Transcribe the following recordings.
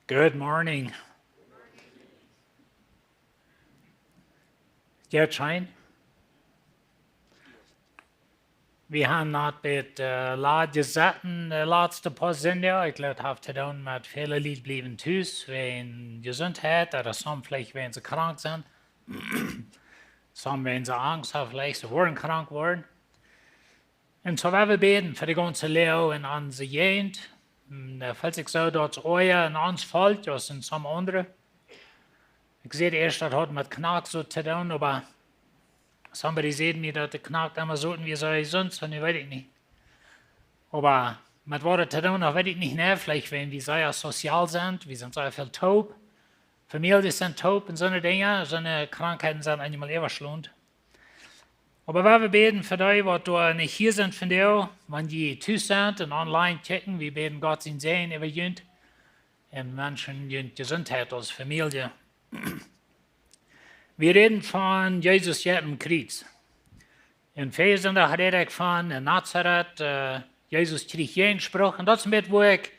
Good morning. Gert Schein. We haben not met laat gezetten de laatste paar zinnen. Ik laat have te doen met vele lied blijven thuis, wenn gezondheid, oder soms vielleicht, wenn sie krank sind. Soms, wenn sie Angst haben, vielleicht sie worden krank worden. Und so werden wir beten für die ganze Leo in onze Gegend. Falls ich so dort euer in ons fällt, ja, sind some andere. Ich sehe erst, das hat mit Knack so zu tun, aber somebody said mir, dass die Knack immer so wie sie sonst, und ich weiß nicht. Aber mit was zu tun, das weiß ich nicht mehr. Vielleicht, wenn wir sehr sozial sind, wir sind sehr viel taub. Familien sind taub und so eine Dinge, so eine Krankheiten sind einmal überschlund. Aber wenn wir beten für die, was du nicht hier sind von dir, wenn die zu sind und online checken, wir beten Gott in Sehen über jünd und Menschen jünd Gesundheit als Familie. Wir reden von Jesus jetzt im Kreuz. In Versen da rede ich von Nazareth, Jesus kriegt jeden Spruch, und das mit, wo ich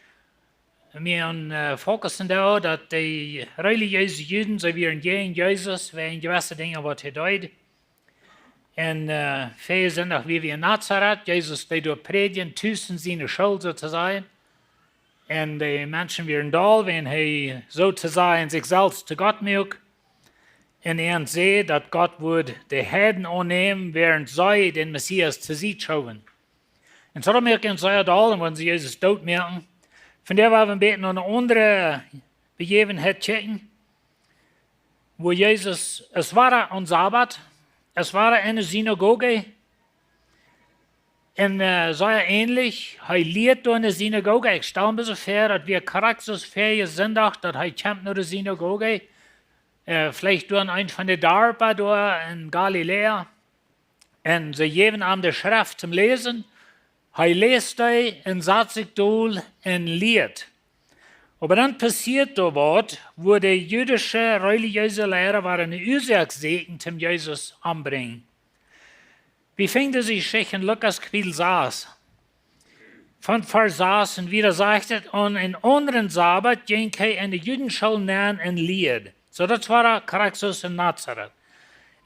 mir fokussen da, dass die religiösen Juden, so wie in jeden Jesus, wenn gewisse Dinge, was er deut. En Versen, wie wir in Nazareth, Jesus, die durch Predigen, tussen seine Schuld sozusagen. Und die Menschen werden da, wenn er sozusagen sich selbst zu Gott mögt. Und er sieht, dass Gott wird die Herden annehmen, während sie den Messias zu sich schauen. Und so merken sie da, und wenn sie Jesus tot merken, von der wollen wir beten eine andere Begebenheit checken, wo Jesus, es war am Sabbat, es war eine Synagoge, und sehr ähnlich, er lehrt in der Synagoge. Ich staune ein bisschen fair, dass wir charaktersfähige sind, dass er kämpft in der Synagoge. Vielleicht durch einen von den Darpa in Galiläa. Und sie geben ihm die Schrift zum Lesen. Er liest die und setzt sich durch und lehrt. Aber dann passiert da was, wo die jüdische religiöse Lehrer waren eine Ursache zum Jesus anbringen. Wie fängt es sich in Lukas Kapitel 6? Von Vers 6 und wieder sagt es, und in anderen Sabbat ging er in die Judenschule nähen und lehrt. So, das war Christus in Nazareth.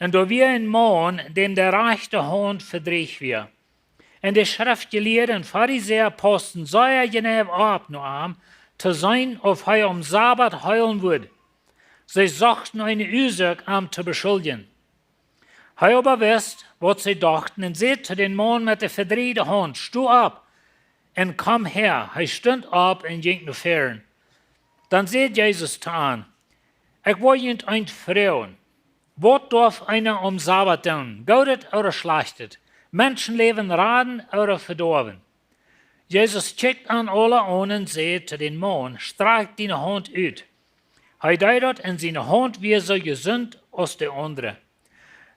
Und da wir ein Mann, dem der rechte Hand verdreht wird. Und die Schriftgelehrten und Pharisäer posten sehr genau abgenommen, zu sein, ob er am Sabbat heilen würde. Sie suchten eine Ursache, ihn zu beschuldigen. Er aber wusste, was sie dachten, und sagte zu den Mann mit der verdrehten Hand, steh ab und komm her. Er stund ab und ging nach fern. Dann sagt Jesus zu ihm, ich will Ihnen ein fragen, was darf einer am Sabbat tun, gutes oder schlechtes, Menschenleben raden oder verdorben? Jesus checkt an alle an und sagt zu den Mann, streck deine Hand aus. Er deutet in seine Hand wie so gesund als die andere.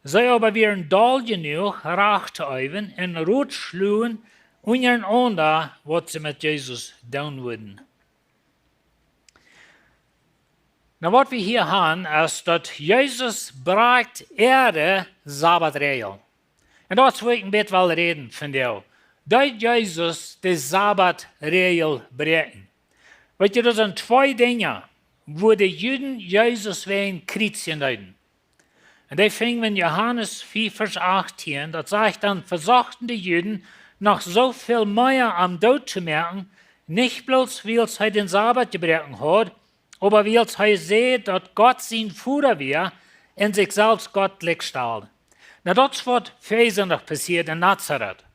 Sie aber wären doll genug, rach zu üben und rot schlugen und ihren Ander, was sie mit Jesus tun würden. Na, was wir hier haben, ist, dass Jesus bereicht Sabbatregel. Und dazu will ich ein bisschen reden von dir. Dass Jesus die Sabbatregel brechen. Weil das sind zwei Dinge, wo die Juden Jesus wegen Kreuzchen leiden. Und die fingen in Johannes 4, Vers 18, das sagt dann, versuchten die Juden, noch so viel mehr am Tod zu merken, nicht bloß, weil er den Sabbat gebrochen hat, aber weil er sieht, dass Gott sein Vater war und sich selbst gottlich stellt. Na, das wird wesentlich passiert in Nazareth.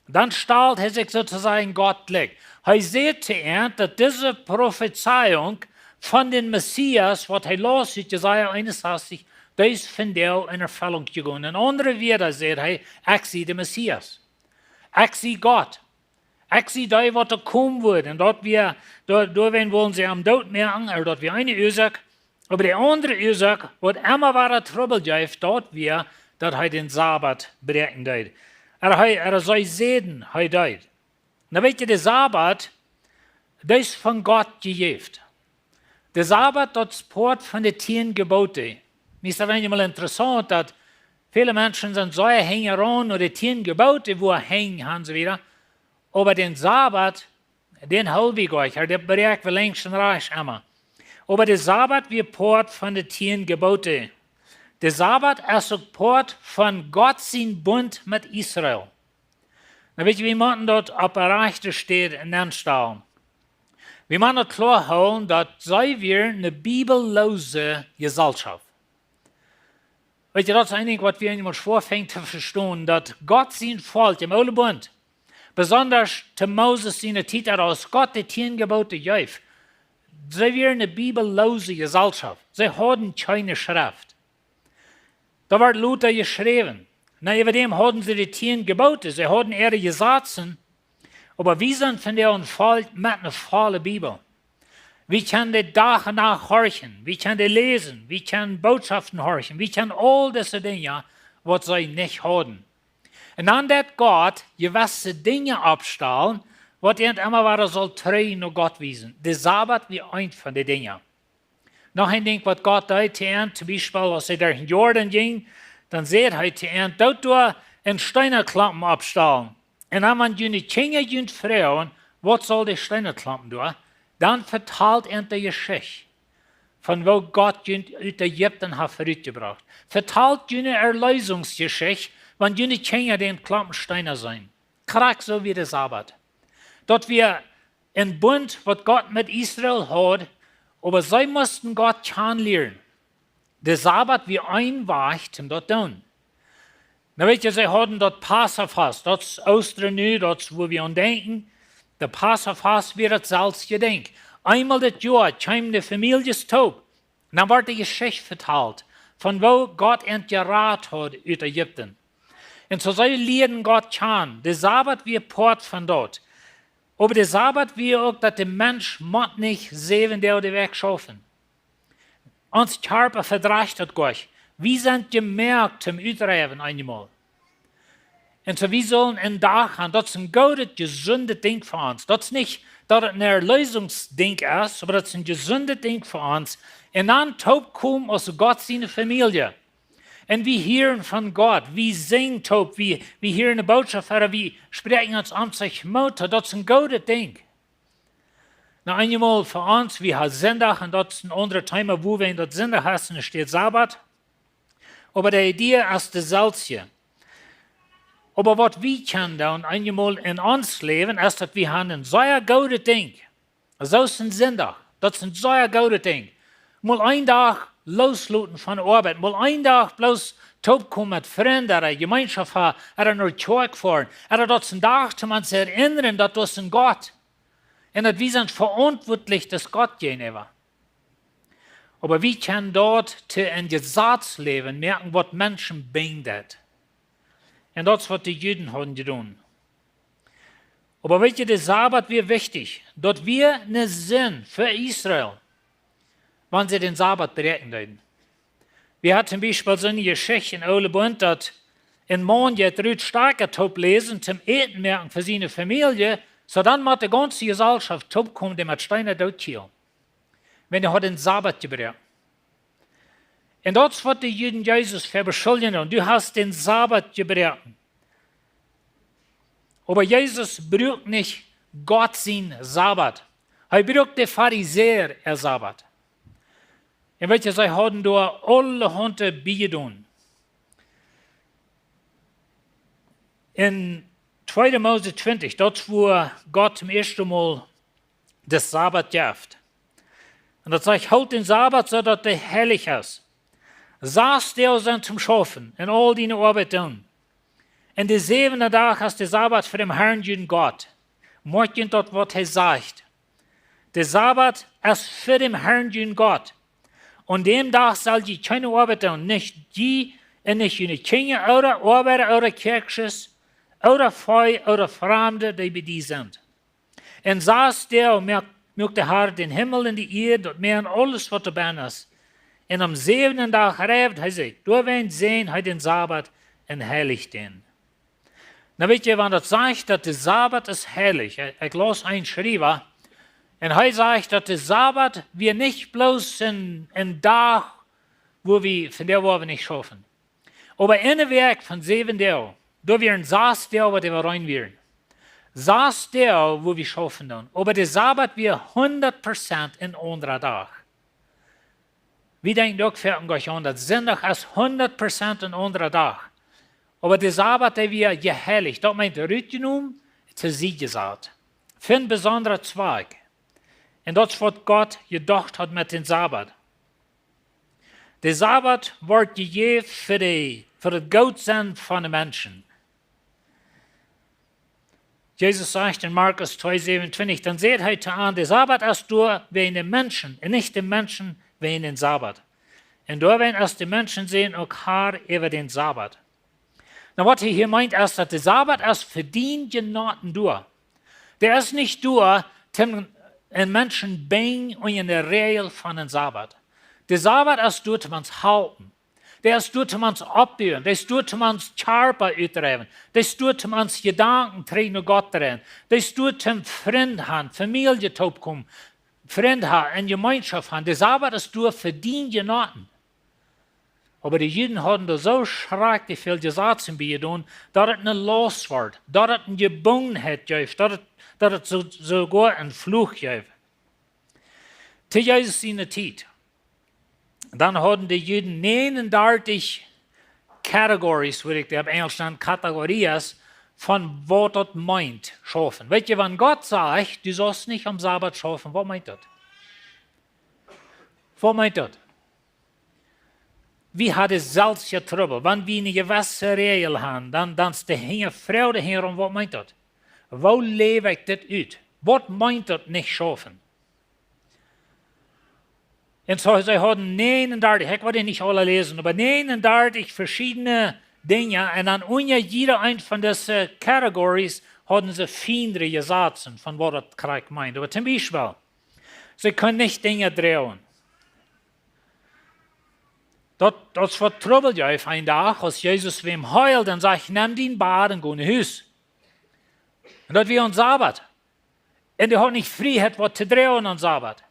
Dann stellt er sich sozusagen gottlich. Er sieht zuerst, dass diese Prophezeiung von dem Messias, was er los hat, Jesaja 61, das ist von der in Erfüllung gegangen. In anderen Wörtern sagt er, ich sehe den Messias. Ich sehe Gott. Ich sehe das, was da kommen wird. Und dort wollen sie am Tod merken, oder dort wir eine Ursache. Aber die andere Ursache, was immer war Trouble gibt, dort wir, dass er den Sabbat brechen wird. Er soll sehen, er deut. Na weet je, de Sabbat, das ist von Gott gegeben. Der Sabbat, das ist Port von den 10 Geboten. Mir ist das einmal interessant, dass viele Menschen sind so hängen an oder 10 Gebote, wo hängen, haben sie wieder. Aber den Sabbat, den halte ich euch, der bereikt wir längst und reich immer. Aber der Sabbat wird Port von den 10 Geboten. Der Sabbat ist auch Port von Gott sein Bund mit Israel. Na, weet je, wie man dort auf der Rechte steht in den Stellen? Wir müssen uns klar holen, dass wir eine bibellose Gesellschaft. Weet je, das ist eigentlich, was wir einmal vorfängt zu verstehen, dass Gott sein Volk im Alten Bund, besonders zu Moses seine Zeit heraus, Gott die 10 Gebote gab. Sie wir eine bibellose Gesellschaft. Sie haben keine Schrift. Da wird Luther geschrieben. Na, über dem hatten sie die 10 Gebote, sie hatten ihre Gesetze. Aber wir sind von der Volk mit einer vollen Bibel. Wir können die Tag und Nacht horchen, wir können die lesen, wir können Botschaften horchen, wir können all diese Dinge, was sie nicht haben. Und dann wird Gott gewisse Dinge abstellen, was immer wieder soll treu nur Gott wiesen. Der Sabbat wie ein von den Dingen. Noch ein Ding, was Gott da zum Beispiel, als er durch den Jordan ging, dann seht er, dort ein Steinerklappen abstellen. Und dann, wenn die Kinder und Frauen, was soll die Steinerklappen tun? Dann vertalt er die Geschichte, von wo Gott aus Ägypten hat zurückgebracht. Vertalt die Erlösungsgeschichte, wenn die Kinder den Klappensteiner sein. Krack so wie der Sabbat. Dort wir ein Bund, was Gott mit Israel hat, aber sie mussten Gott kennenlernen. Der Sabbat wie ein Weg zum dort tun. Na, weet je, sie hatten dort Passafast, das ist Ostern, das wo wir an denken. Der Passafast wird das selbst gedenkt. Einmal das Jahr kam die Familie Taub. Dann wird die Geschichte vertalt, von wo Gott entgerat hat aus Ägypten. Und so sie lernen Gott kennen. Der Sabbat wird Port von dort. Aber der Sabbat wird auch, dass der Mensch nicht 7 Tage die Weg schaffen. Uns Körper verdreht hat Gott. Wir sind gemerkt zum Utreiben einmal. Und so wir sollen einen Tag haben, das ist ein gutes, gesundes Ding für uns. Das ist nicht, dass es ein Erlösungsding ist, aber das ist ein gesundes Ding für uns. Und dann taub kommen aus Gott seine Familie. Und wir hören von Gott, wir singen taub, wir hören eine Botschaft, wir sprechen uns an sich Mutter, das ist ein gutes Ding. Na, einmal für uns, wir haben Sonntag, und das ist ein anderer Thema, wo wir in das Sonntag haben, da steht Sabbat. Aber die Idee ist dasselbe. Aber was wir können dann einmal in uns leben, ist, dass wir haben ein sehr gutes Ding. So ist ein Sonntag. Das ist ein sehr gutes Ding. Mal einen Tag losluten von der Arbeit, mal einen Tag bloß taub kommen mit Freunden, eine Gemeinschaft haben, oder nur Kirche fahren. Oder das ist ein Tag, um uns zu erinnern, dass das ein Gott. Und dass wir sind verantwortlich, dass Gott gegenüber. Aber wir können dort zu einem Gesetz leben, merken, was Menschen bindet. Und das ist, was die Juden haben getan. Aber wisst ihr, der Sabbat wird wichtig. Dort wir einen Sinn für Israel, wenn sie den Sabbat berechnen würden. Wir hatten zum Beispiel so eine Geschichte in Ole Bund, dass ein Mann jetzt Rüd starker Taub lesen, zum Eten merken für seine Familie, so dann muss die ganze Gesellschaft Taub kommen, der mit Steiner dort hier. Wenn er den Sabbat gebrochen. Und das wird die Juden Jesus für beschuldigen. Und du hast den Sabbat gebrochen. Aber Jesus braucht nicht Gott sein Sabbat. Er braucht den Pharisäer ihr Sabbat. Und welche sie haben da alle Hunde beigetan. In 2. Mose 20, dort wo Gott zum ersten Mal das Sabbat gibt. Und das sagt, halt den Sabbat, so dass der heilig ist. Saß der sind zum Schaffen und all deine Arbeit tun. Und der 7. Tag ist der Sabbat für den Herrn, jeden Gott. Morgen dort, was er sagt. Der Sabbat ist für den Herrn, jeden Gott. Und dem Tag soll die keine Arbeit tun, nicht die, und nicht die Kinder oder Arbeiter oder Kirches oder Feu oder Fremde, die bei dir sind. Und saß der und mögt der Herr den Himmel und die Erde und mehr und alles, was dabei ist. Und am 7. Tag reift er sich, du wirst sehen, er den Sabbat und heiligt den. Na weet je, wanneer dat zegt dat de Sabbat is heilig. Ik las een schrijver en hij zegt dat de Sabbat wir nicht bloß een dag wo wir, von der wo wir nicht schaffen. Aber in der Werk von 7 Tagen, da wir ein 6 Tage, wo wir rein werden. 6 Tage, wo wir schaffen dann. Aber der Sabbat wir 100% in unserer Tag. Wir denken doch für uns an, dass Sonntag ist 100% in unserer Tag. Aber der Sabbat, der wir geheiligt, das meint Rütgenum zu sie gesagt. Für einen besonderen Zweig. Und das ist, was Gott gedacht hat mit dem Sabbat. Der Sabbat wird gegeben für das Gutsein von den Menschen. Jesus sagt in Markus 2,27, dann seht heute an, der Sabbat ist nur wegen den Menschen, und nicht den Menschen wegen den Sabbat. Und da werden erst die Menschen sehen, auch Herr über den Sabbat. Na, was hier meint, ist, dass der Sabbat ist für den Genoten durch. Der ist nicht durch, um den Menschen bringen und in der Regel von dem Sabbat. Der Sabbat ist durch, um uns halten. Der ist durch, um uns abbauen. Der ist durch, um uns Körper uittreiben. Der ist durch, um uns Gedanken treiben und Gott rein. Der ist durch, um Freunde haben, Familie kommen, Freunde haben, und Gemeinschaft haben. Der Sabbat ist durch für den Genoten. Aber die Juden hatten da so schrecklich viel Gesetze getan, dass es nicht los wird, dass es eine Gebundenheit gibt, dass es sogar ein Fluch gibt. Zu Jesus in der Zeit. Dann hatten die Juden 39 Kategorien, würde ich auf Englisch nennen, Kategorien, von was das meint, schaffen. Weißt du, wenn Gott sagt, du sollst nicht am Sabbat schaffen, was meint das? Was meint das? Wie hat es selbst getroffen? Wenn wir eine gewisse Regel haben, dann ist die Freude herum, was meint das? Wo lebe ich das aus? Was meint das nicht schaffen? Und so, sie hatten 39, ich werde nicht alle lesen, aber 39 verschiedene Dinge. Und dann unter jeder ein von diesen Kategorien hatten sie feinere Gesetze, von was das Krieg meint. Aber zum Beispiel, sie können nicht Dinge drehen. Das vertrouwelt je auf einen Tag, als Jesus wem heilt, dann sagt, nimm den Bad und geh nach Hause. Und das war ein Sabbat. Und er hat nicht Freiheit, was zu drehen an Sabbat.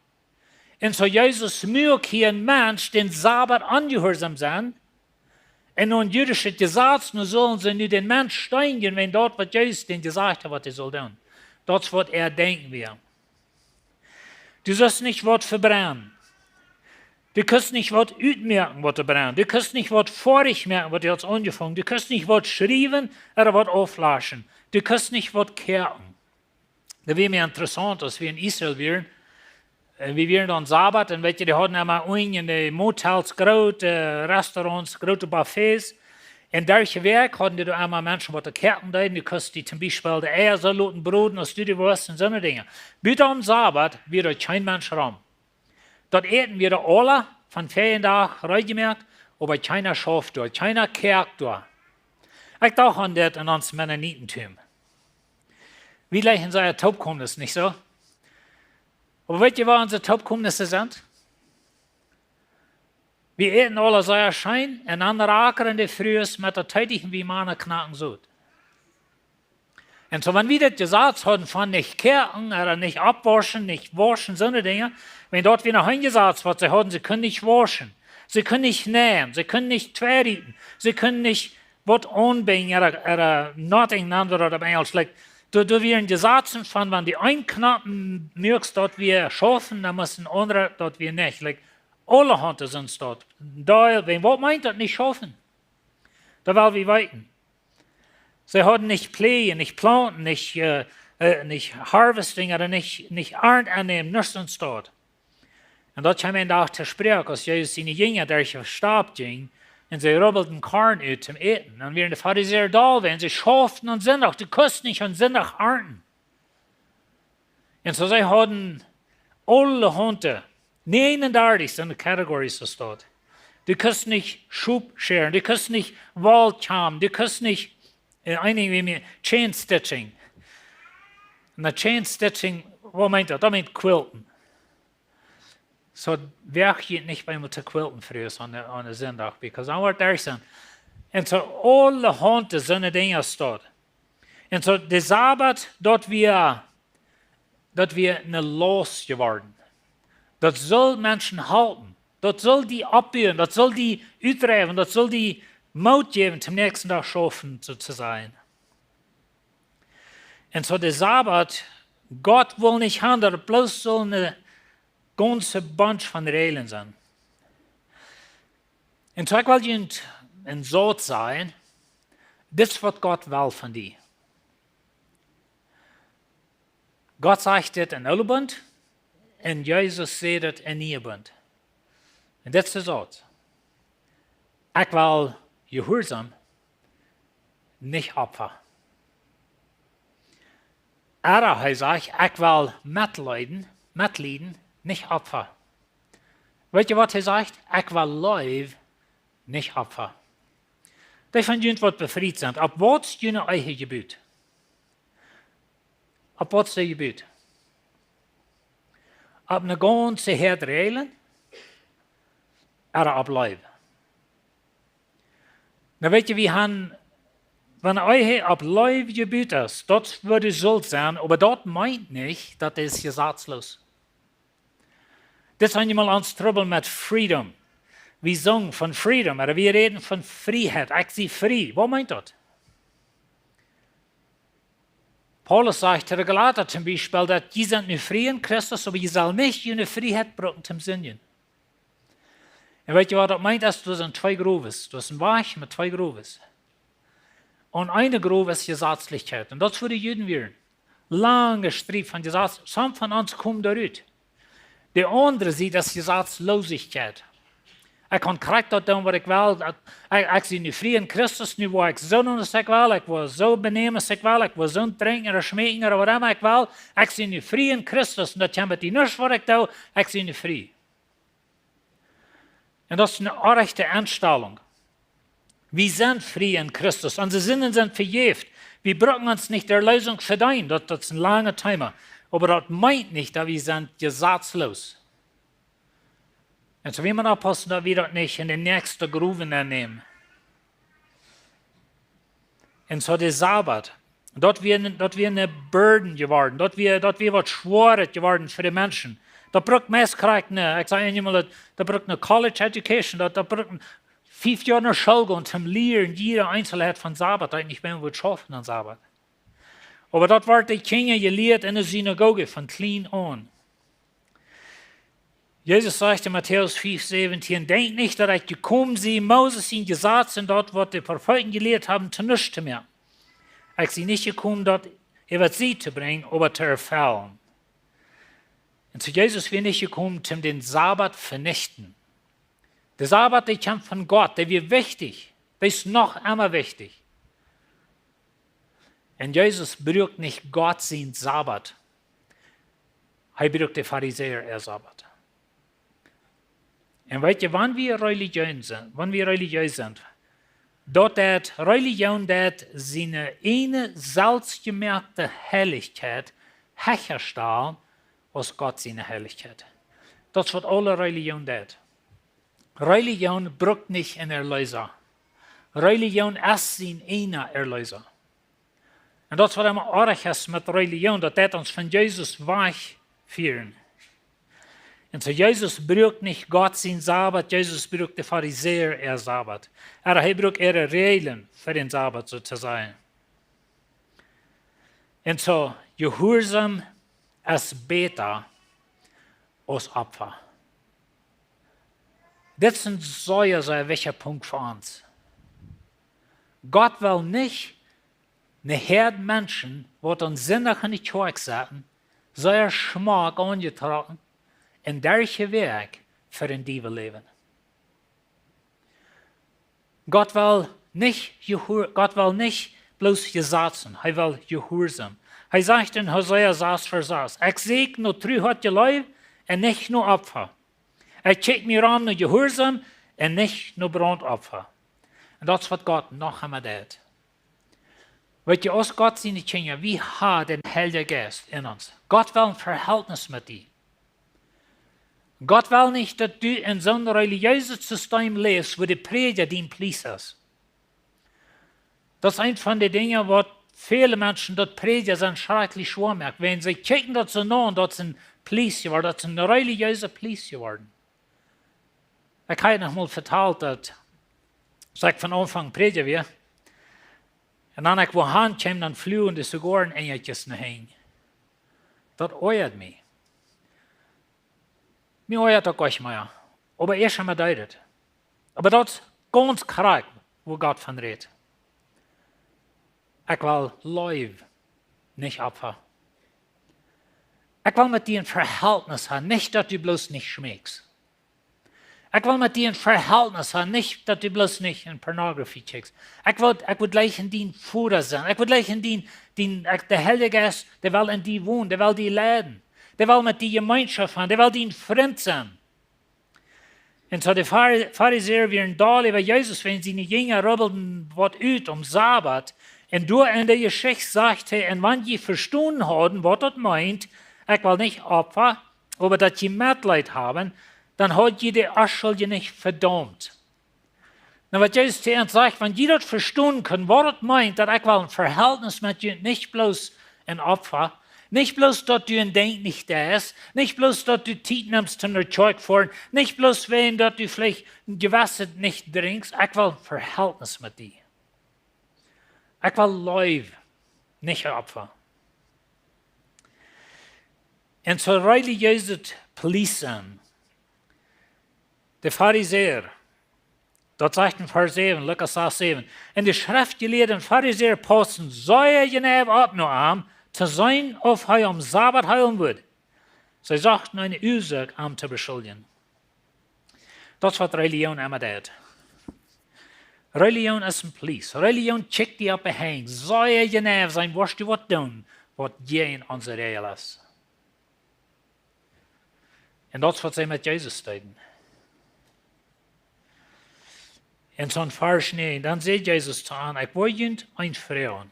Und so Jesus mögt hier ein Mensch den Sabbat angehorsam sein. Und nun jüdische Gesetz, nun sollen sie nicht den Mensch steinigen, wenn dort, was Jesus den gesagt hat, was er soll tun. Das ist, was er denken will. Du sollst nicht was verbrennen. Du kannst nicht was utmerken, was du brennst. Du kannst nicht was vorig merken, was du hast angefangen. Du kannst nicht was schreiben oder was auflaschen. Du kannst nicht was kehren. Das wäre mir interessant, als wir in Israel wären. Wir wären dann Sabbat und die hatten immer in die Motels, große Restaurants, große Buffets. In solchen Werk hatten die da einmal Menschen, die kehren da. Du kannst die zum Beispiel die Eier so lassen, Brot, als du die weißt und so eine Dinge. Bitte am Sabbat wird da kein Mensch Raum. Dort eten wir alle von Ferientag reingemerkt, aber keiner schafft dort, keiner kehrt dort. Ich dachte an das in uns Mennonitentum. Wie leicht in seiner Taubkommnis, nicht so? Aber wisst ihr, was unsere Taubkommnisse sind? Wir eten alle sehr Schein, und andere Acker in der Früh mit der Tätigen wie Mana knacken so. Und so, wenn wir das gesagt haben, von nicht kehren oder nicht abwaschen, nicht waschen, so eine Dinge, wenn dort wieder hingesagt wird, sie haben, sie können nicht waschen, sie können nicht nähen, sie können nicht tweeten, sie können nicht was anbringen oder nothing oder auf Englisch. Like, da werden Gesetze von, wenn die einknappen mögst, dort wir schaffen, dann müssen andere dort wir nicht. Like, alle Hände sind dort. Da, wenn was meint, das nicht schaffen, da wollen wir weiten. Sie hatten nicht pflegen, nicht planten, nicht harvesting oder nicht Ernte annehmen, nichts uns dort. Und dort haben wir auch zu sprechen, als Jesus seine Jünger durch den Stab ging, und sie rubbelten Korn aus zum Eten. Und während die Pharisäer da waren, sie schafften an Sonntag, du kannst nicht an Sonntag ernten. Und so sie hatten alle Hunde, 39 sind die Kategorien so dort. Du kannst nicht Schub scheren, du kannst nicht Wald haben, du kannst nicht einige wie mir Chain Stitching. Und das Chain Stitching, was meint das? Das meint Quilten. So werk je nicht beim zu quilten früher an der Sonntag, because I wird da sein. Und so alle Hunde sind Dinge dort. Und so der Sabbat, dort wir eine Los geworden. Das soll Menschen halten. Das soll die abführen, das soll die uitdrijven, das soll die Mut geben, zum nächsten Tag schaffen zu sein. Und so der Sabbat, Gott will nicht haben, dass bloß so eine ganze Bunch von Regeln sind. Und so ich will Ihnen ein Satz sagen, das ist, was Gott will von dir. Gott sagt das in Oude Bund und Jesus sagt das in Nieuwe Bund. Und das ist der Satz. Ich will Gehorsam, nicht Opfer. Oder er sagt, ich will mitleiden, nicht Opfer. Weet je wat hij sagt? Ich will Leib, nicht Opfer. Die von jullie wat befried sind. Op wat is jullie eigen gebied? Op wat is de gebied? Op een ganze herd reilen? Oder op Leib? Nou weet je, wie han, wenn euch op Leib gebied is, dat würde Schuld sein, aber das meint nicht, das ist gesetzlos. Das haben wir mal ans Trouble mit Freedom. Wir sagen von Freedom, oder wir reden von Freiheit. Ich sehe frei. Was meint das? Paulus sagt der Galater zum Beispiel, dass die sind nicht frei in Christus, aber ihr soll nicht ihre Freiheit brauchen zum Sünden. Und weißt du, was das meint? Du sind zwei Gruves. Du hast ein Weich mit zwei Gruves. Und eine Grube ist Gesetzlichkeit. Und das würde Juden werden. Lange Streit von Gesetz. Some von uns kommen daraus. Der andere sieht das Gesetzlosigkeit. Ich kann korrekt das tun, was ich will. Ich sehe nicht frei in Christus, nicht wo ich so tun, was ich will. Ich will so benehmen, was ich will. Ich will so trinken oder schmecken oder was immer ich will. Ich sehe nicht frei in Christus. Und das kommt nicht, was ich tue. Ich sehe nicht frei. Und das ist eine rechte Einstellung. Wir sind frei in Christus. Unsere Sinnen sind verjährt. Wir brauchen uns nicht der Lösung verdienen. Das ist ein langer Thema. Aber das meint nicht, dass wir sind gesetzlos. Und so wie man aufpassen, dass wir das nicht in die nächste Grube nehmen. Und so der Sabbat, dort wir eine Burden geworden, dort wir was Schweres geworden für die Menschen. Da braucht meist korrekt eine, ich sage Ihnen mal, da braucht eine College Education, da braucht 5 Jahre Schule und zum Lehren jede Einzelheit von Sabbat, ich bin wohl schaffen an Sabbat. Aber dort wird die Kinder gelehrt in der Synagoge von klein an. Jesus sagte in Matthäus 5,17, denkt nicht, dass ich gekommen bin, Moses ihn gesagt und dort, was die Propheten gelehrt haben, zu nichts mehr. Ich bin nicht gekommen, dort über sie zu bringen, aber zu erfüllen. Und zu Jesus bin ich gekommen, um den Sabbat zu vernichten. Der Sabbat, der kommt von Gott, der wird wichtig, der ist noch immer wichtig. Und Jesus braucht nicht Gott sein Sabbat. Er braucht die Pharisäer ihr Sabbat. Und weißt du, wenn wir religiös sind, dort hat Religion seine eine selbstgemerkte Herrlichkeit herstellen, als Gott seine Herrlichkeit. Das ist, was alle Religion tut. Religion braucht nicht einen Erlöser. Religion ist sein einer Erlöser. Und das, was immer arg ist mit Religion, das wird uns von Jesus wegführen. Und so Jesus braucht nicht Gott sein Sabbat, Jesus braucht die Pharisäer ihr Sabbat. Aber er braucht ihre Regeln für den Sabbat sozusagen. Und so Gehorsam ist besser als Opfer. Das ist ein sehr wichtiger Punkt für uns. Gott will nicht eine Herde Menschen, die uns sinnig in die Kirche setzen, sehr Schmack angetragen, in derche Weg für den Diebe leben. Gott will nicht bloß Gesetzen, er will Gehorsam. Er sagt in Hosea 6,6, ich segne nur treu hat je Leib und nicht nur Opfer. Ich check mir an nur Gehorsam und nicht nur Brandopfer. Und das ist, was Gott noch einmal tut. Weet je, als Gott seine Kinder, wie hat den Heiligen Geist in uns? Gott will ein Verhältnis mit dir. Gott will nicht, dass du in so einem religiösen System lebst, wo die Prediger dein Plies ist. Das ist eines von den Dingen, was viele Menschen dort predigen, sind schrecklich schwammig. Wenn sie kicken dort so nah, dort sind Police geworden, dort sind religiöse Police geworden. Ich habe noch mal vertalt, dass ich von Anfang predigen wir. Und dann ich wohin kam, dann flogen die Zigarren Engeltjes nach hin. Das euert mich. Mir euert auch nicht mehr. Aber erst einmal deutet. Aber das ist ganz krass, wo Gott von redet. Ich will Leib, nicht Opfer. Ich will mit dir ein Verhältnis haben, nicht, dass du bloß nicht schmeckst. Ich will mit dir ein Verhältnis haben, nicht, dass du bloß nicht in Pornografie checkst. Ich will gleich in dein Futter sein. Ich will gleich in der Heilige Geist, der will in dir wohnen, der will dir leiden. Der will mit dir Gemeinschaft haben, der will dein Freund sein. Und so die Pharisäer wären da über Jesus, wenn sie nicht Jünger rubbelten, was ut Sabbat. Und du in der Geschichte sagte, und wenn die verstanden haben, was das meint, ich will nicht Opfer, aber dass die Mitleid haben, dann hat die Schuld nicht verdammt. Na, was Jesus zu uns sagt, wenn die das verstehen können, was das meint, dass ich will ein Verhältnis mit dir, nicht bloß ein Opfer, nicht bloß, dass du ein Denk nicht da ist, nicht bloß, dass du Tiet nimmst in der Zeug vor, nicht bloß, wenn dass du vielleicht ein Gewässer nicht trinkst, ich will ein Verhältnis mit dir. Ich will Leib, nicht Opfer. Und so religiöse Policen, die Pharisäer, dort sagt ein Pharisäer in Lukas 7, in der Schrift gelehrten Pharisäer posten, soll je never ab nur am, zu sein, auf er am Sabbat heilen wird. Sie sagten eine Ursache, am zu beschuldigen. Das ist, was Religion immer tut. Religion ist ein Police. Religion checkt die ab behängt. Soll je never sein, was du was tun, was je in unserer Regel ist. Und das ist, was sie mit Jesus tun. In so einem Vers 9, dann sagt Jesus zu an, ich will Ihnen ein Frauen.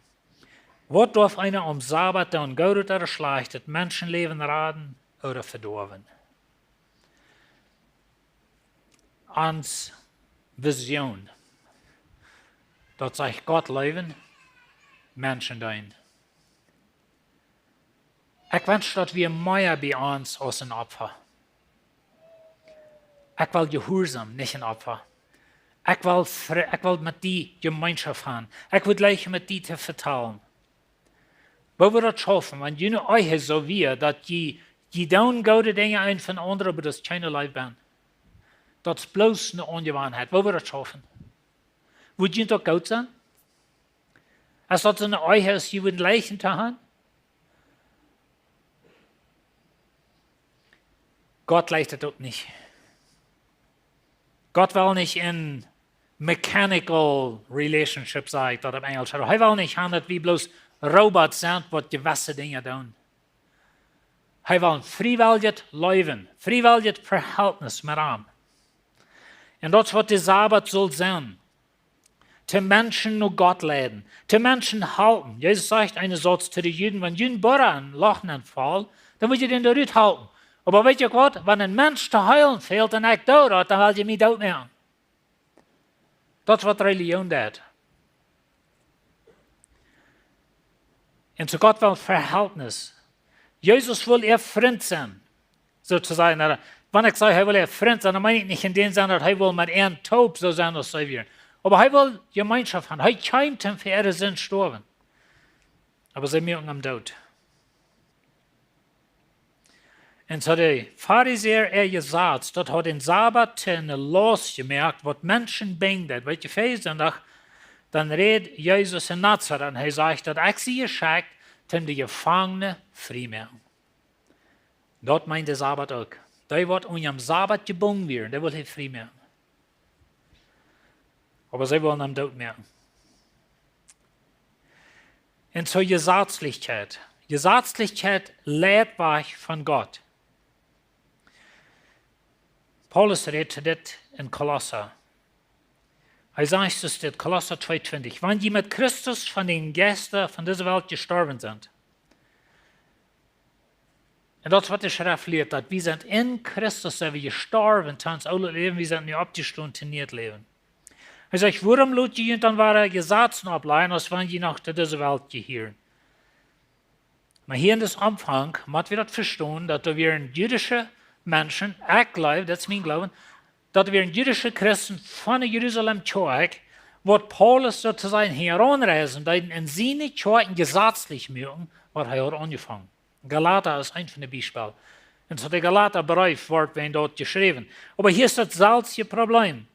Was darf einer am Sabbat tun, gut oder schlecht, Menschenleben raten oder verdorben? Ans Vision. Dort sagt Gott leben, Menschen dein. Ich wünsche, dass wir mehr bei uns als ein Opfer. Ich will gehorsam, nicht ein Opfer. Ich will mit dir Gemeinschaft haben. Ich will gleich mit dir zu vertrauen. Wo wir das schaffen, wenn ihr euch so wie, dass die tun gute Dinge ein von anderen, aber das keine Leib bin. Das ist bloß eine Ungewohnheit. Wo wir das schaffen? Würdet ihr doch gut sein? Als das in euch ist, ihr würdet Leichen zu haben? Gott leitet das nicht. Gott will nicht in mechanical relationships sein, das im Englisch. Er will nicht handeln wie bloß Robots sind, die gewisse Dinge tun. Er will ein freiwilliges Leben, freiwilliges Verhältnis mit ihm. Und das, was der Sabbat soll sein. Die Menschen nur Gott leiden, die Menschen halten. Jesus sagt einen Satz zu den Juden, wenn Juden Bürger lachen anfallen, dann muss ich den da halten. Aber weet je wat? Wenn ein Mensch zu heilen fehlt und ich dood hat, dann will je mich dood machen. Das ist, was Religion tut. Und zu Gott will Verhältnis. Jesus will ihr Freund sein, sozusagen. Wenn ich sage, er will ihr Freund sein, dann meine ich nicht in dem Sinne, dass er will mit einem taub so sein als wir. Aber er will Gemeinschaft haben. Er kämpft für ihre Sinn sterben. Aber sie merken am Tod. Und so die Pharisäer gesagt, das hat den Sabbat losgemerkt, was Menschen bindet. Weil die Sonntag, dann redet Jesus in Nazareth und er sagt, dass ich sie geschickt, um die Gefangenen frei machen. Das meint der Sabbat auch. Der wird am Sabbat gebunden werden, der will sie frei machen. Aber sie wollen am Tod machen. Und so Gesetzlichkeit. Gesetzlichkeit lehrt euch von Gott. Paulus redet das in Kolosser. Er sagt es in Kolosser 2,20. Wenn die mit Christus von den Gästen von dieser Welt gestorben sind. Und das, was die Schrift lehrt, dass wir sind in Christus, sind wir gestorben, zu uns alle Leben, wir sind nicht abgestorben, nicht leben. Hij zegt, waarom laat je dan waren Gesetzen ableiden, als wenn je nach dieser Welt gehören? Maar hier in das Anfang moeten we dat verstaan, dat er weer jüdische Menschen, ik geloof, dat is mijn Glauben, dat er weer jüdische Christen van de Jeruzalem Kirche, wat Paulus sozusagen heranreisen, die in seine Kirchen gesetzlich machen, was er hat angefangen. Galater ist ein von den Beispielen. Und so der Galaterbrief wird wenn dort geschrieben. Aber hier ist das selbe Problem.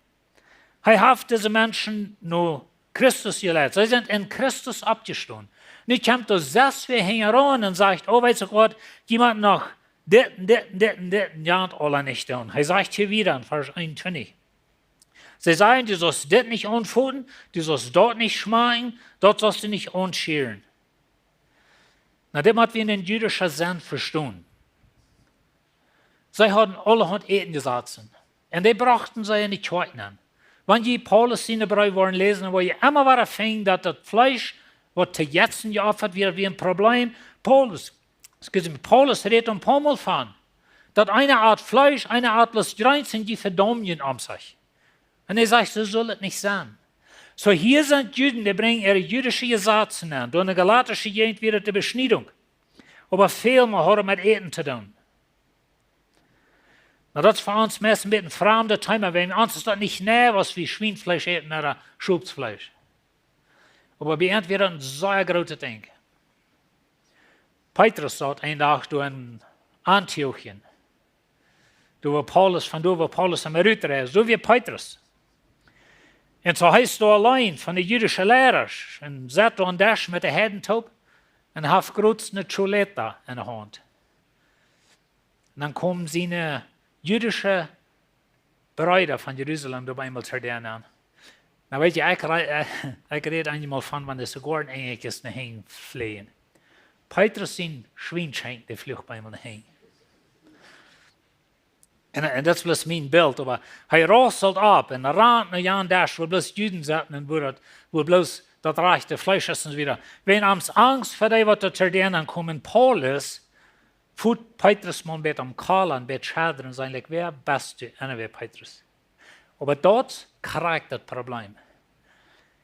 Er hat diese Menschen nur Christus gelehrt. Sie sind in Christus abgestanden. Nu kommt das selbst wieder heran und sagt, oh, weißt du Gott, jemand noch, dit, ja, alle nicht tun. Er sagt hier wieder in Vers 21. Sie sagen, du sollst das nicht anfuhren, du sollst dort nicht schmecken, dort sollst du nicht anscheren. Na, das hat wir in den jüdischen Sinn verstanden. Sie hatten allerhand Eten gesetzt. Und die brachten sie in die Kirchen an. Wenn je Paulus seine Briefe waren lesen, wo je immer wieder fing, dass das Fleisch, was zu Jetzen geopfert wird, wie ein Problem. Paulus redet ein paar Mal von, dass eine Art Fleisch, eine Art Lustrein sind, die verdammen um sich. Und er sagt, so soll es nicht sein. So hier sind Juden, die bringen ihre jüdische Gesetze an. Durch eine galatische Gegend wird die Beschneidung. Aber viel mehr hat mit Eten zu tun. Na, das ist für uns meist ein bisschen fremde Thema, weil uns ist das nicht näher, was wie Schweinfleisch eten oder Schubsfleisch. Aber bei uns wird das ein sehr großes Ding. Petrus sagt einen Tag in Antiochien, wo Paulus am Erythräus, so wie Petrus. Und so heißt er allein von den jüdischen Lehrern, und sitzt an Dash mit der Hedentop und hat kurz eine Choleta in der Hand. Und dann kommen seine jüdische Brüder von Jerusalem dabei einmal zu denen an. Na weet je, ik reed einmal von, wenn es sogar eigentlich ist, nach Hause fliehen. Petrus zijn Schweinschenk, der vlucht bei ihm nach Hause. Und das ist bloß mein Bild, aber er rasselt ab und rannt nach Jan Dash, wo bloß Juden sitzen und wo bloß das reichte Fleisch essen wieder. Wenn abends Angst vor dem, was da zu denen kommen, Paulus, fuhrt Petrus mal mit am Kala und mit Schadern und sagen, wer beste, einer wäre Petrus. Aber dort kriegt das Problem.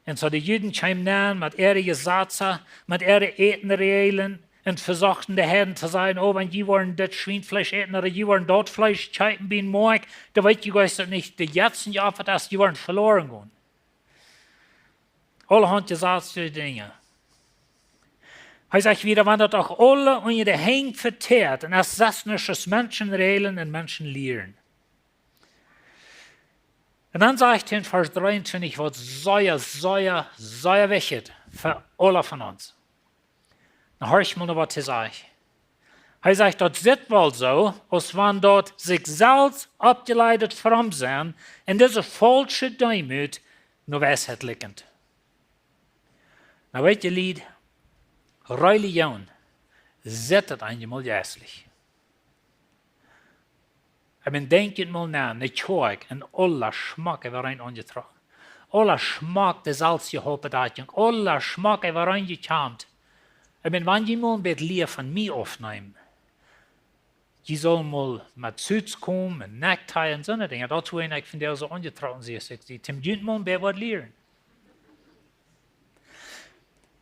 Und so die Juden kamen an mit ihren Gesetzen, mit ihren Etenregeln und versuchten die Herren zu sagen, oh, wenn die wollen das Schweinfleisch eten oder die wollen dort Fleisch cheiten wie ein Morg, da weiß ich das nicht, die jetzt ja für das, die wollen verloren gehen. Allerhand gesetzte Dinge. Er sagt wieder, wenn das auch alle unter der Hänge verteert und als das nicht Menschenregeln und Menschen lehren. Und dann sagt er in Vers 23, was sehr wichtig für alle von uns. Dann hör ich mal noch, was er sagt. Er sagt, das ist wohl so, als wenn dort sich selbst abgeleitet fromm sein und diese falsche Demut nur Weisheit liegend. Na, weet je, Lied, Religion zit einmal jässlich. Aber denkt mal nach, eine Kirche und alle Schmack war rein angetragen. Alle Schmack des Salzgehoppet, alle Schmack war reingekommen. Aber wenn jemand ein Lied von mir aufnehmen, die soll mal mit Suits kommen, mit Necktie und so eine Dinge. Dazu ich finde ich so angetragen, die Tim Jüntmann bei was lernen.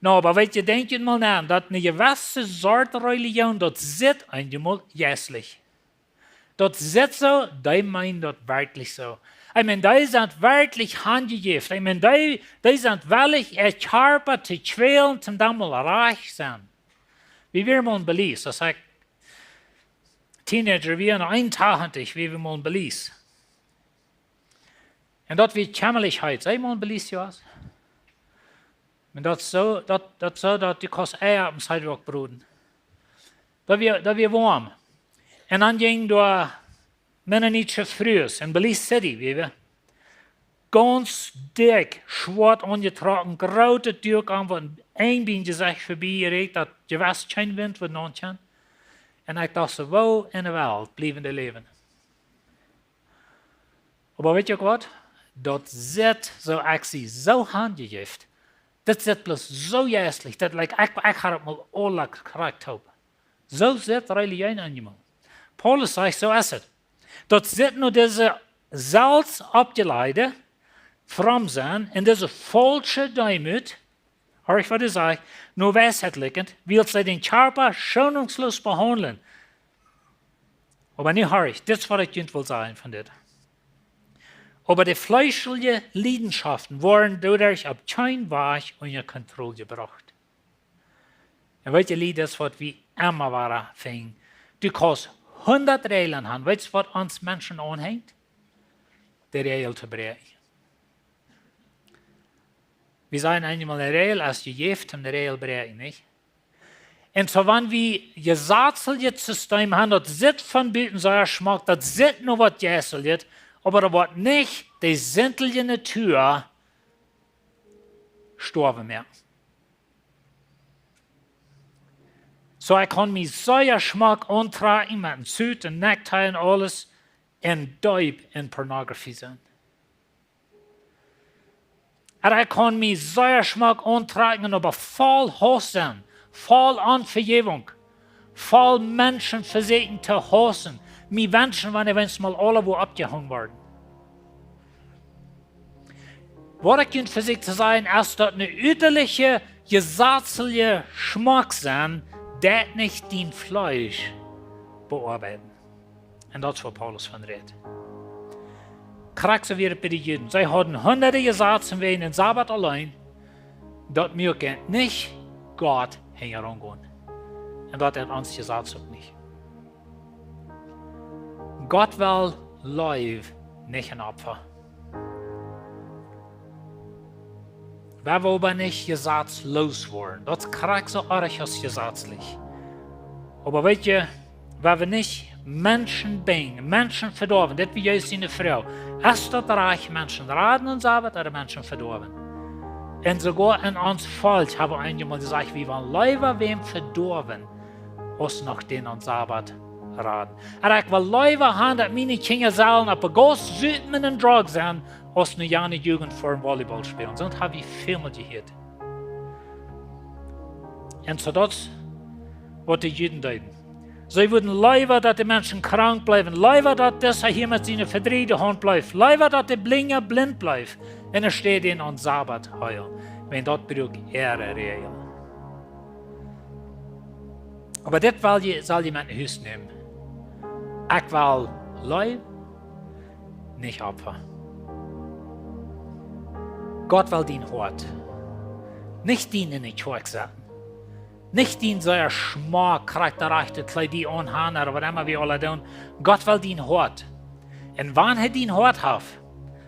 No, aber weet je, denk je mal nach, dass eine gewisse Sorte Religion, das sitzt einmal jässlich. Das sitzt so, die meinen das wirklich so. Ich meine, die sind wirklich handgegift. Ich meine, die sind wirklich erkörpert, zu quälen, zum dann mal reich sein. Wie wir mal Belize, das sagt Teenager, wir noch einen Tag hatte ich, wie wir mal Belize. Und dort wird Kämmerlichkeit, sei mal Belize, ja was? Und das so, dass die kostet Eier am Sidewalk bruden. Da wir warm. Und dann ging da Mennonitische Frühs in Belize City, wie wir. Ganz dick, schwarz angetragen, graute Tür an, von ein Bein sich vorbeigeregt, dass je was kein Wind wird noch kann. Und ich dachte so, wo in der Welt blieben die leben? Aber weet je wat? Dat zit zo actie, zo handgegift. Dat zit bloß so jässlich, dat like, ich had het mal alle gekriegt habe. So zit Religion an jemand. Paulus sagt, so ist es. Dort sind nur diese Salz abgeleitet, fromm sein, in diese falsche Demut, hör ich, was ich sage, nur weisheitlichend, will sie den Körper schonungslos behandeln. Aber nicht hör ich, das was ich will sagen von dir. Aber die fleischlichen Leidenschaften wurden dadurch auf kein Weise unter Kontrolle gebracht. Und welche Lied ist, was wie immer war, fing. Du kannst 100 Regeln haben. Weißt du, was uns Menschen anhängt? Die Regel zu brechen. Wir sagen einmal eine Regel, als du Gift haben die Regel brechen, nicht? Und so, wenn wir gesatzliches System haben, das sitzt von Büten so Geschmack, das sitzt nur was gesätzelt, aber da wird nicht die sinnliche Natur sterben mehr. So, ich kann mich so Geschmack antragen mit einem Suit und Necktie und alles und Deib in Pornografie sein. Und ich kann mich so Geschmack antragen, aber voll Hass voll Unvergebung, voll Menschen versuchen zu hassen. Mir wünschen, wenn mal alle wo abgehangen werden. Was ich versuche zu sagen, ist, dass eine üterliche, gesetzliche Geschmack sein, der nicht dein Fleisch bearbeiten. Und das ist, was Paulus von redet. Kraxe wir bei den Juden. Sie hatten hunderte Gesetze wegen den Sabbat allein. Das mir nicht Gott herangehen. Und das hat uns gesagt auch nicht. Gott will Leib, nicht ein Opfer. Wir wollen aber nicht gesetzlos werden. Das kriegt so arg als gesetzlich. Aber weißt du, wenn wir nicht Menschen bringen, Menschen verdorben, das wie jetzt eine Frau, ist das reich Menschen raten und Sabbat oder Menschen verdorben? Und sogar in uns Volk haben wir einmal gesagt, wir wollen lieber wem verdorben, als nach denen an Sabbat raten. Und ich will lieber haben, dass meine Kinder sollen auf der Gast süden mit den Drogen sein, als eine junge Jugend vor dem Volleyball spielen. Sonst habe ich viel mehr gehört. Und so das, was die Juden deuten. Sie würden lieber, dass die Menschen krank bleiben, lieber, dass das hier mit seiner verdrehten Hand bleibt, lieber, dass die Blinger blind bleibt. Und er steht ihnen an Sabbat heil. Wenn das braucht ihre Regel. Aber das soll jemand in Hus nehmen. Ich will Leib, nicht Opfer. Gott will den Hort. Nicht den in die Kirche setzen. Nicht den so ein Schmack, charakterreiche Kleidung anhaben oder was immer wir alle tun. Gott will den Hort. Und wenn er den Hort hat,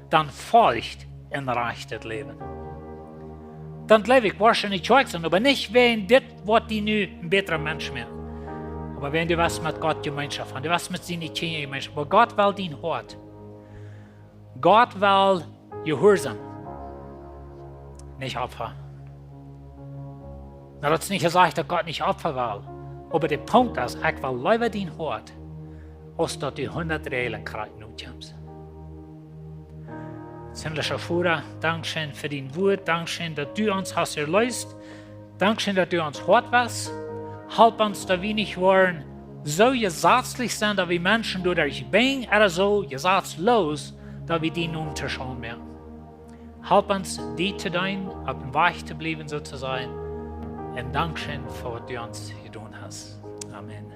dann folgt ein rechtes Leben. Dann lebe ich wahrscheinlich Kirche sein, aber nicht wegen das, was die nu ein besserer Mensch mehr. Aber wenn du was mit Gott Gemeinschaft hast, du was mit seinen Kindern Gemeinschaft. Aber Gott will den Hort. Gott will Gehorsam. Nicht Opfer. Na, das ist nicht gesagt, dass Gott nicht Opfer will. Aber der Punkt ist, ich will lieber den Hort, als dass die 100 Regeln kriegen nutjams. Himmlischer Vater, Dankeschön für den Wort, Dankeschön, dass du uns hast erlöst, Dankeschön, dass du uns hart warst. Help uns, dass wir nicht wollen, so gesetzlich sein, dass wir Menschen durch bin, oder so gesetzlos, dass wir die nun zu schauen mehr. Help uns, die zu tun, auf dem Weg zu bleiben, so zu sein. Und Dankeschön für was du uns getan hast. Amen.